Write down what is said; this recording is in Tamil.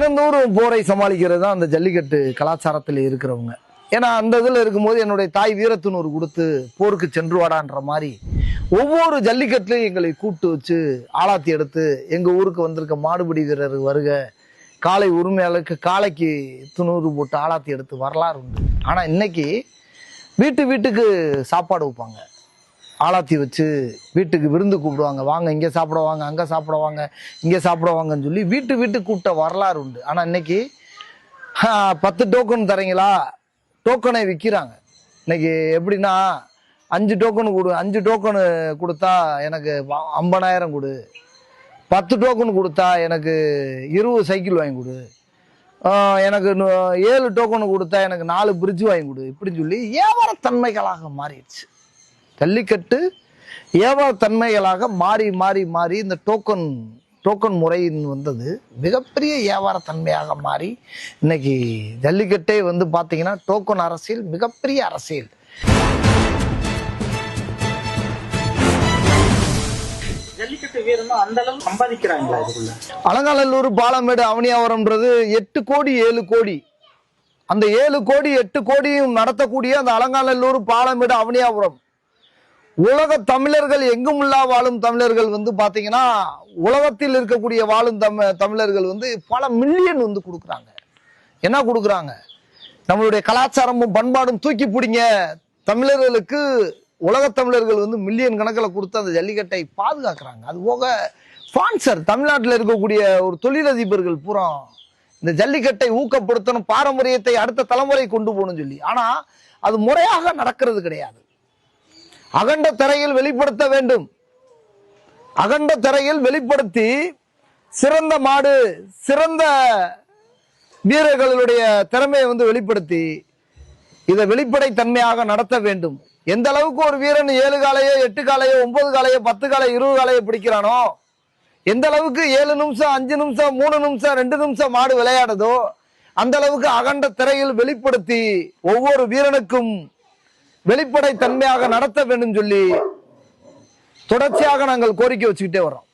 தினந்தோறும் போரை சமாளிக்கிறது தான் அந்த ஜல்லிக்கட்டு கலாச்சாரத்தில் இருக்கிறவங்க. ஏன்னா அந்த இதில் இருக்கும்போது என்னுடைய தாய் வீரத்துணூறு கொடுத்து போருக்கு சென்று வாடான்ற மாதிரி ஒவ்வொரு ஜல்லிக்கட்டுலையும் எங்களை கூப்பிட்டு வச்சு ஆளாத்தி எடுத்து எங்கள் ஊருக்கு வந்திருக்க மாடுபிடி வீரர் வருக, காளை உரிமையாளருக்கு காளைக்கு துணூறு போட்டு ஆளாத்தி எடுத்து வரலாறு உண்டு. ஆனால் இன்னைக்கு வீட்டுக்கு சாப்பாடு வைப்பாங்க, ஆளாத்தி வச்சு வீட்டுக்கு விருந்து கூப்பிடுவாங்க, வாங்க இங்கே சாப்பிடுவாங்க, அங்கே சாப்பிடுவாங்க, இங்கே சாப்பிடுவாங்கன்னு சொல்லி வீட்டுக்கு கூப்பிட்ட வரலாறு உண்டு. ஆனால் இன்னைக்கு 10 டோக்கன் தரீங்களா, டோக்கனை விற்கிறாங்க. இன்னைக்கு எப்படின்னா 5 டோக்கனு கொடு, 5 டோக்கனு கொடுத்தா எனக்கு 50,000 கொடு, 10 டோக்கன் கொடுத்தா எனக்கு 20 சைக்கிள் வாங்கி கொடு, எனக்கு 7 டோக்கனு கொடுத்தா எனக்கு 4 பிரிட்ஜ் வாங்கி கொடு, இப்படின்னு சொல்லி வியாபாரத்தன்மைகளாக மாறிடுச்சு. ஜல்லிக்கட்டு வியாபாரத்தன்மைகளாக மாறி மாறி மாறி இந்த டோக்கன் முறையின் வந்தது மிகப்பெரிய வியாபாரத்தன்மையாக மாறி இன்னைக்கு ஜல்லிக்கட்டே வந்து பார்த்தீங்கன்னா டோக்கன் அரசியல் மிகப்பெரிய அரசியல். ஜல்லிக்கட்டு வீரனும் அந்த அளவு சம்பாதிக்கிறாங்களா இதுக்குள்ள? அலங்காநல்லூர், பாலமேடு, அவனியாபுரம்ன்றது 8 கோடி 7 கோடி. அந்த 7 கோடி 8 கோடியும் நடத்தக்கூடிய அந்த அலங்காநல்லூர், பாலமேடு, அவனியாபுரம் உலக தமிழர்கள் எங்கும் இல்லா வாழும் தமிழர்கள் வந்து பாத்தீங்கன்னா உலகத்தில் இருக்கக்கூடிய வாழும் தமிழர்கள் வந்து பல மில்லியன் வந்து கொடுக்குறாங்க. என்ன கொடுக்குறாங்க? நம்மளுடைய கலாச்சாரமும் பண்பாடும் தூக்கி பிடிங்க தமிழர்களுக்கு உலக தமிழர்கள் வந்து மில்லியன் கணக்கில் கொடுத்து அந்த ஜல்லிக்கட்டை பாதுகாக்கிறாங்க. அது போக ஸ்பான்சர் தமிழ்நாட்டில் இருக்கக்கூடிய ஒரு தொழிலதிபர்கள் பூரா இந்த ஜல்லிக்கட்டை ஊக்கப்படுத்தணும், பாரம்பரியத்தை அடுத்த தலைமுறை கொண்டு போகணும்னு சொல்லி. ஆனா அது முறையாக நடக்கிறது கிடையாது. அகண்ட திரையில் வெளிப்படுத்த வேண்டும். அகண்ட திரையில் வெளிப்படுத்தி சிறந்த மாடு, சிறந்த வீரர்களுடைய திறமையை வந்து வெளிப்படுத்தி இதை வெளிப்படை தன்மையாக நடத்த வேண்டும். எந்த அளவுக்கு ஒரு வீரன் 7 காலையோ 8 காலையோ 9 காலையோ 10 காலையோ 20 காலையோ பிடிக்கிறானோ, எந்த அளவுக்கு 7 நிமிஷம் 5 நிமிஷம் 3 நிமிஷம் 2 நிமிஷம் மாடு விளையாடுதோ அந்த அளவுக்கு அகண்ட திரையில் வெளிப்படுத்தி ஒவ்வொரு வீரனுக்கும் வெளிப்படை தன்மையாக நடத்த வேண்டும் சொல்லி தொடர்ச்சியாக நாங்கள் கோரிக்கை வச்சுக்கிட்டே வரோம்.